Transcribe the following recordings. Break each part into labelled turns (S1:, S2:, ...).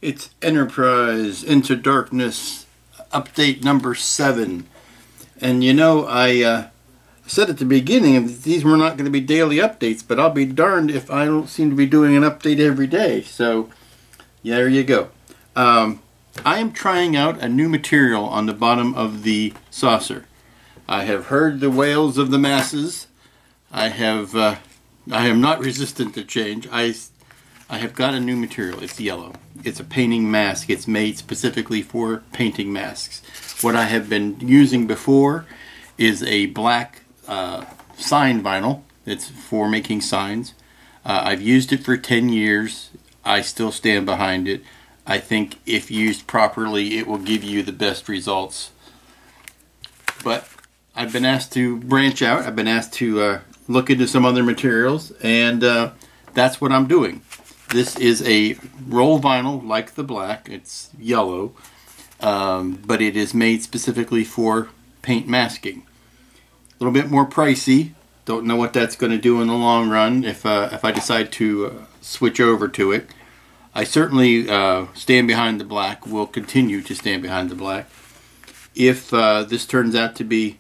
S1: It's Enterprise Into Darkness update number 7. And you know, I said at the beginning these were not going to be daily updates, but I'll be darned if I don't seem to be doing an update every day. So yeah, there you go. I am trying out a new material on the bottom of the saucer. I have heard the wails of the masses. I am not resistant to change. I have got a new material. It's yellow. It's a painting mask. It's made specifically for painting masks. What I have been using before is a black sign vinyl. It's for making signs. I've used it for 10 years. I still stand behind it. I think if used properly, it will give you the best results. But I've been asked to branch out. I've been asked to look into some other materials, and that's what I'm doing. This is a roll vinyl like the black. It's yellow, but it is made specifically for paint masking. A little bit more pricey. Don't know what that's going to do in the long run if I decide to switch over to it. I certainly stand behind the black. Will continue to stand behind the black. If this turns out to be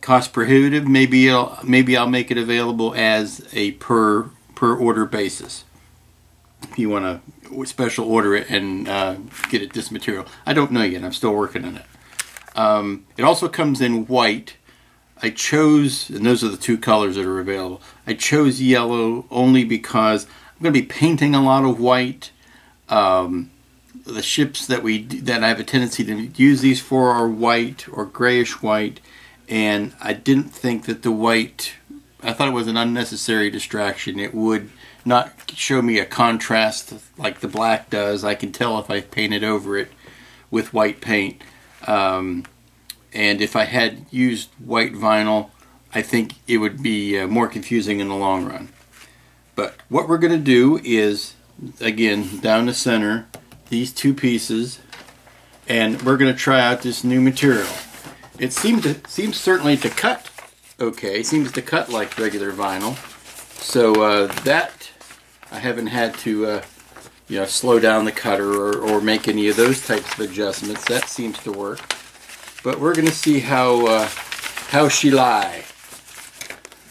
S1: cost prohibitive, maybe I'll make it available as a per order basis. If you want to special order it and get it this material. I don't know yet. I'm still working on it. It also comes in white. I chose, and those are the two colors that are available. I chose yellow only because I'm going to be painting a lot of white. The ships that I have a tendency to use these for are white or grayish white, and I didn't think that the white, I thought it was an unnecessary distraction. It would not show me a contrast like the black does. I can tell if I painted over it with white paint. And if I had used white vinyl, I think it would be more confusing in the long run. But what we're going to do is, again, down the center, these two pieces, and we're going to try out this new material. It seems certainly to cut okay. It seems to cut like regular vinyl. So that I haven't had to slow down the cutter or make any of those types of adjustments. That seems to work. But we're going to see how she lie.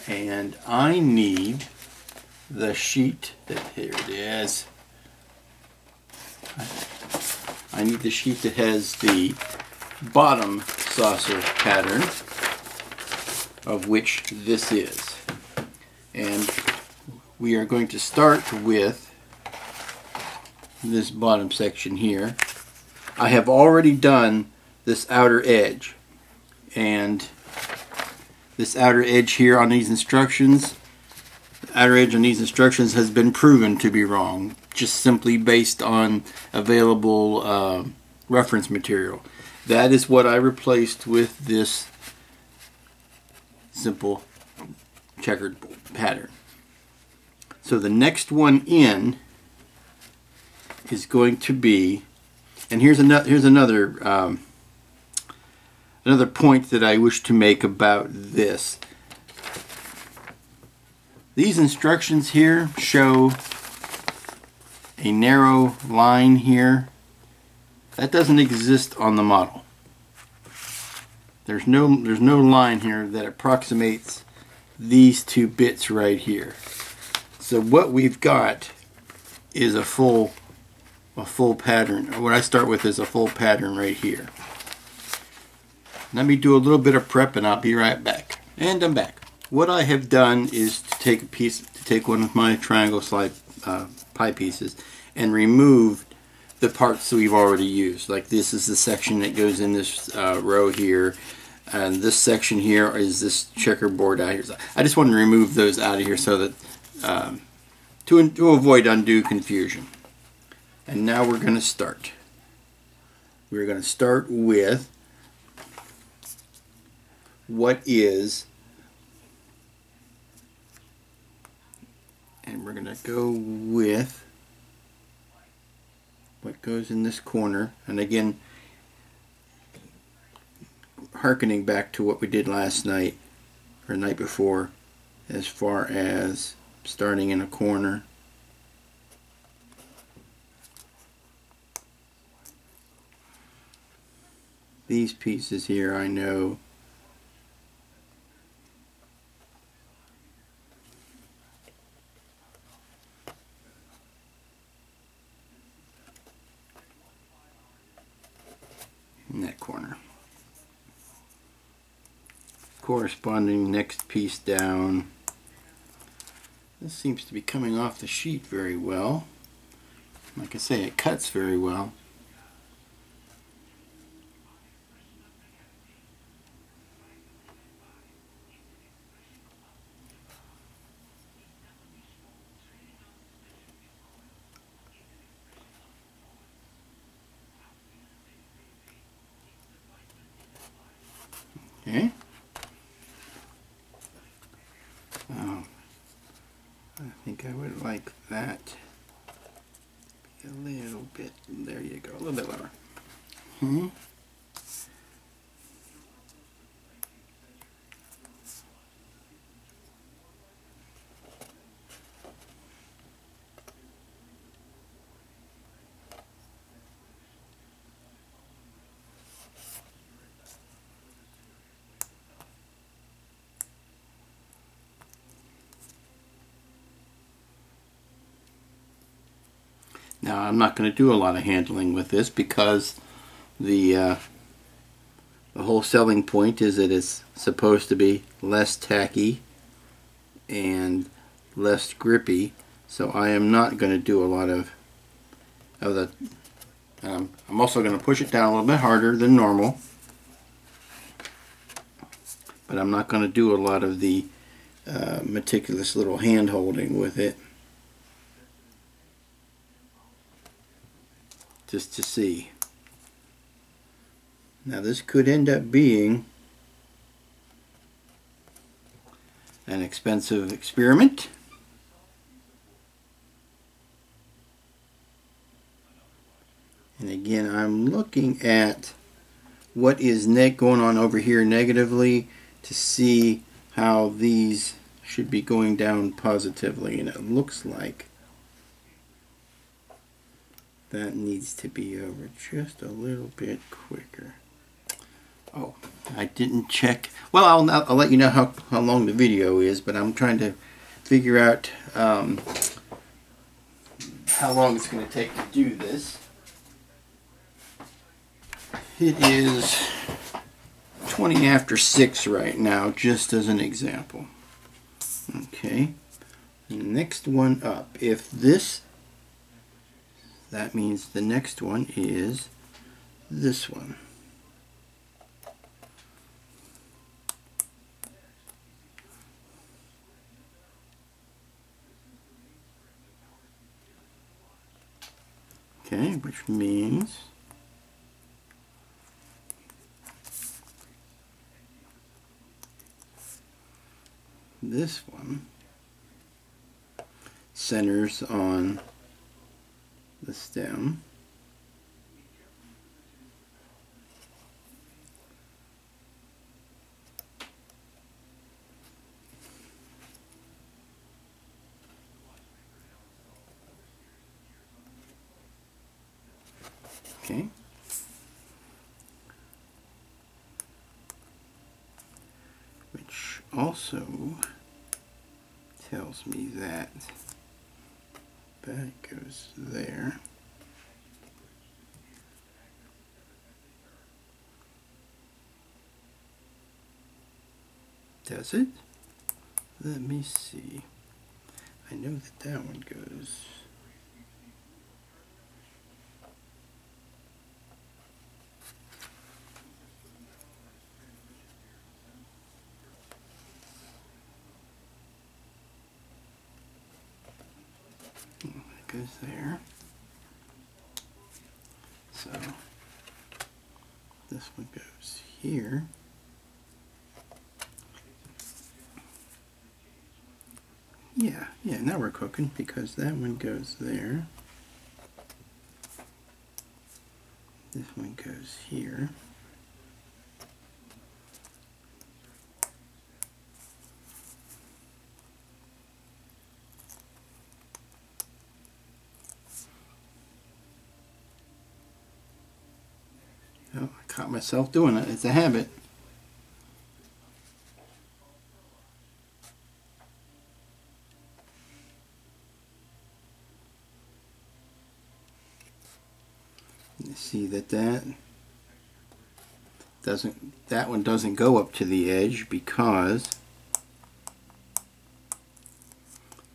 S1: And I need the sheet here it is. I need the sheet that has the bottom saucer pattern, of which this is. And we are going to start with this bottom section here. I have already done this outer edge, and this outer edge here on these instructions, the outer edge on these instructions has been proven to be wrong, just simply based on available reference material. That is what I replaced with this simple checkered pattern. So the next one in is going to be, and here's another point that I wish to make about this. These instructions here show a narrow line here. That doesn't exist on the model. There's no line here that approximates these two bits right here. So what we've got is a full pattern. What I start with is a full pattern right here. Let me do a little bit of prep and I'll be right back. And I'm back. What I have done is to take one of my triangle slide pie pieces and remove the parts that we've already used. Like this is the section that goes in this row here, and this section here is this checkerboard out here. So I just want to remove those out of here so that to avoid undue confusion. And now we're going to start. We're going to start with what is, and we're going to go with what goes in this corner. And again, hearkening back to what we did last night or night before, as far as starting in a corner these pieces here, I know in that corner. Corresponding next piece down. This seems to be coming off the sheet very well. Like I say, it cuts very well. Okay. Oh, I think I would like that a little bit. There you go. A little bit lower. Now I'm not going to do a lot of handling with this because the whole selling point is that it's supposed to be less tacky and less grippy. So I am not going to do a lot of the. I'm also going to push it down a little bit harder than normal, but I'm not going to do a lot of the meticulous little hand holding with it. Just to see. Now this could end up being an expensive experiment. And again, I'm looking at what is going on over here negatively to see how these should be going down positively, and it looks like that needs to be over just a little bit quicker. Oh, I didn't check. Well, I'll let you know how long the video is, but I'm trying to figure out how long it's going to take to do this. It is 20 after 6 right now, just as an example. Okay, the next one up. If this, that means the next one is this one. Okay, which means this one centers on the stem. Okay. Which also tells me that that goes there. Does it? Let me see. I know that that one goes. That goes there. So this one goes here. Yeah, now we're cooking because that one goes there. This one goes here. Oh, I caught myself doing it. It's a habit. You see that one doesn't go up to the edge because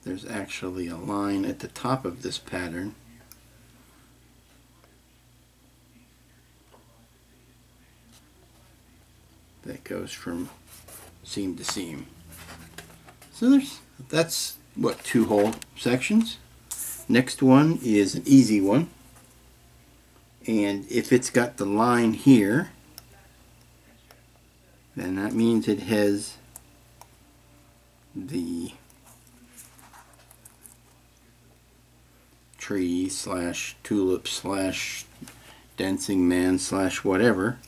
S1: there's actually a line at the top of this pattern that goes from seam to seam. So that's what, 2 whole sections. Next one is an easy one, and if it's got the line here, then that means it has the tree slash tulip slash dancing man slash whatever.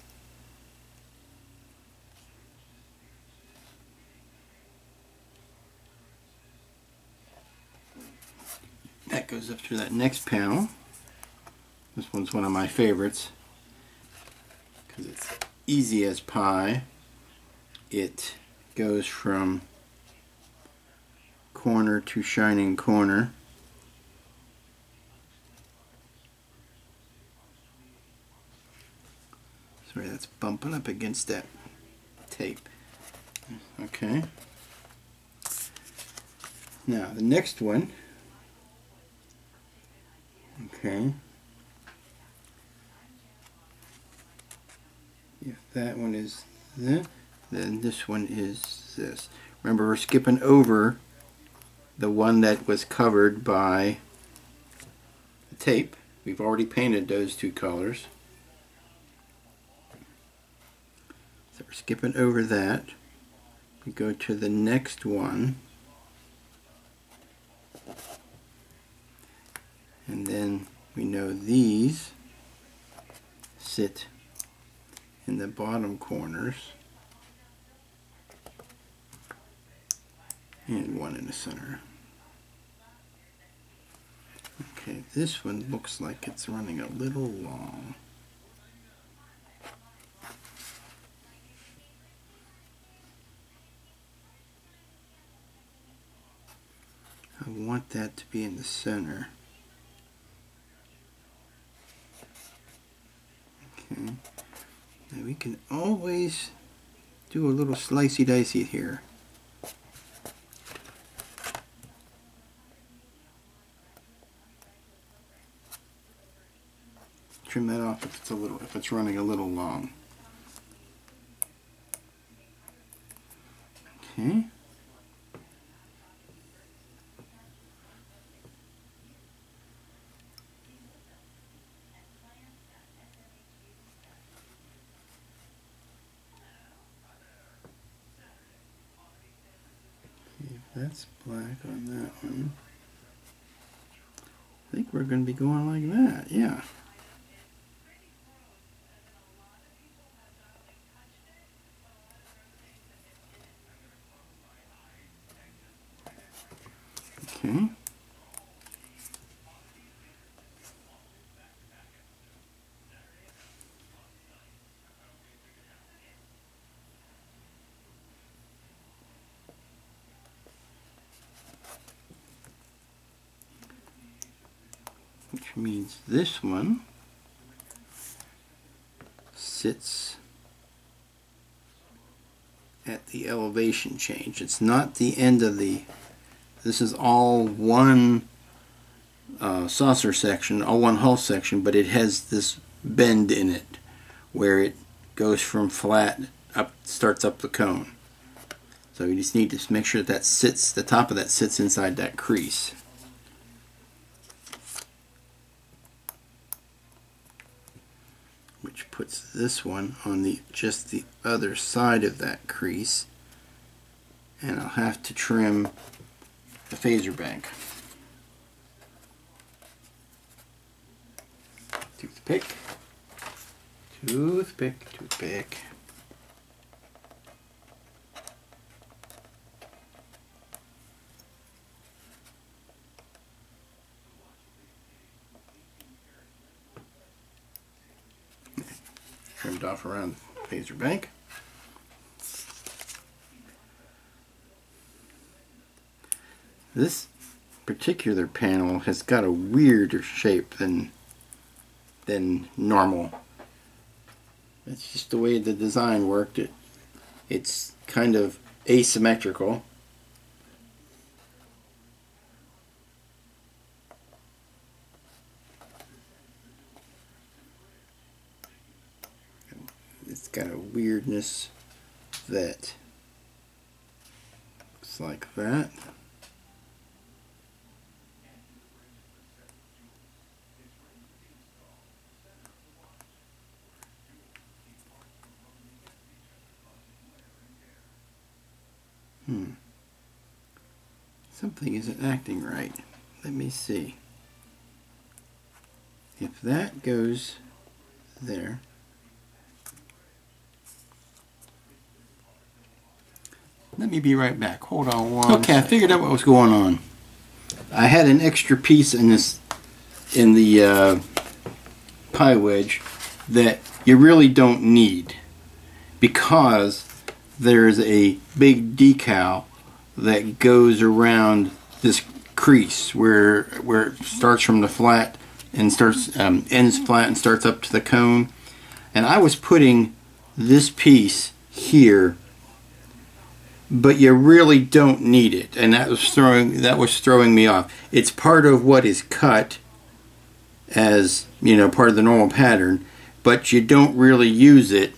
S1: That goes up through that next panel. This one's one of my favorites because it's easy as pie. It goes from corner to shining corner. Sorry, that's bumping up against that tape. Okay. Now the next one. Okay. If that one is that, then this one is this. Remember, we're skipping over the one that was covered by the tape. We've already painted those 2 colors. So we're skipping over that. We go to the next one. And then we know these sit in the bottom corners and one in the center. Okay, this one looks like it's running a little long. I want that to be in the center. Okay. Now we can always do a little slicey dicey here. Trim that off if it's running a little long. Okay. That's black on that one. I think we're going to be going like that, yeah. Okay. Which means this one sits at the elevation change. It's not the end of the, this is all one saucer section, all one hull section, but it has this bend in it where it goes from flat up, starts up the cone. So you just need to make sure that sits, the top of that sits inside that crease. Which puts this one on the just the other side of that crease, and I'll have to trim the phaser bank. Toothpick, toothpick, toothpick. trimmed off around the phaser bank. This particular panel has got a weirder shape than normal. That's just the way the design worked. It's kind of asymmetrical. It's got a weirdness that looks like that. Something isn't acting right. Let me see. If that goes there. Let me be right back. Hold on one second. I figured out what was going on. I had an extra piece in the pie wedge that you really don't need, because there's a big decal that goes around this crease where it starts from the flat and starts ends flat and starts up to the cone. And I was putting this piece here, but you really don't need it, and that was throwing me off. It's part of what is cut as, you know, part of the normal pattern, but you don't really use it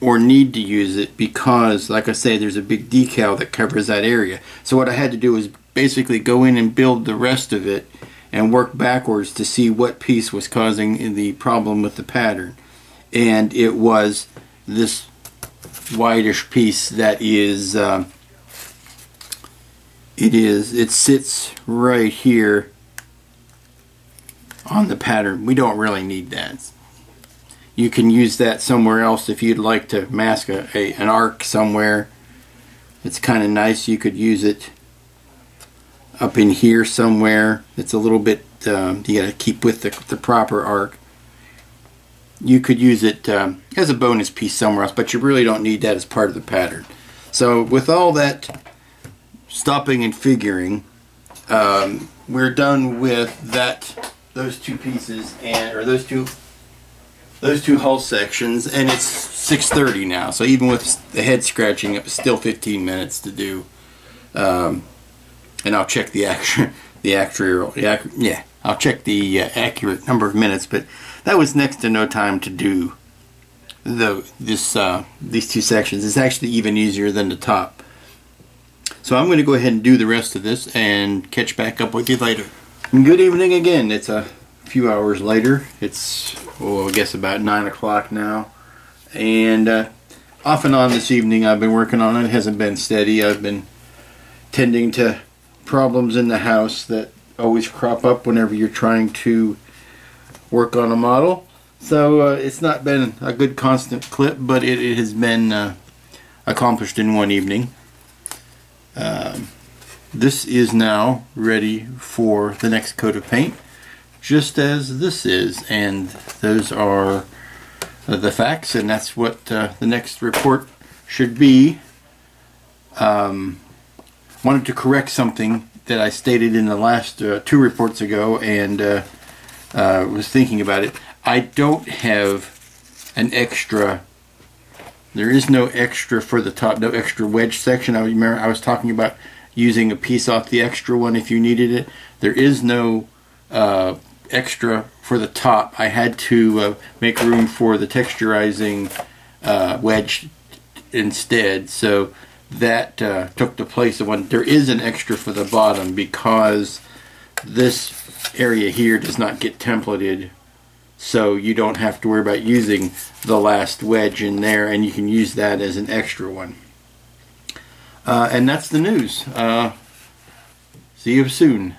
S1: or need to use it because, like I say, there's a big decal that covers that area. So what I had to do was basically go in and build the rest of it and work backwards to see what piece was causing the problem with the pattern. And it was this whitish piece that is, it sits right here on the pattern. We don't really need that. You can use that somewhere else if you'd like to mask an arc somewhere. It's kind of nice. You could use it up in here somewhere. It's a little bit, you got to keep with the proper arc. You could use it as a bonus piece somewhere else, but you really don't need that as part of the pattern. So with all that stopping and figuring, we're done with those two pieces, or those two hull sections, and it's 6:30 now. So even with the head scratching, it was still 15 minutes to do. And I'll check I'll check the accurate number of minutes, but that was next to no time to do these two sections. It's actually even easier than the top. So I'm going to go ahead and do the rest of this and catch back up with you later. And good evening again. It's a few hours later. It's, I guess about 9 o'clock now. And off and on this evening I've been working on it. It hasn't been steady. I've been tending to problems in the house that always crop up whenever you're trying to work on a model. So it's not been a good constant clip, but it has been accomplished in one evening. This is now ready for the next coat of paint, just as this is, and those are the facts, and that's what the next report should be. Wanted to correct something that I stated in the last two reports ago, and was thinking about it. I don't have an extra. There is no extra for the top, no extra wedge section. I remember I was talking about using a piece off the extra one if you needed it. There is no extra for the top. I had to make room for the texturizing wedge instead, so that took the place of one. There is an extra for the bottom because this area here does not get templated, so you don't have to worry about using the last wedge in there, and you can use that as an extra one. And that's the news. See you soon.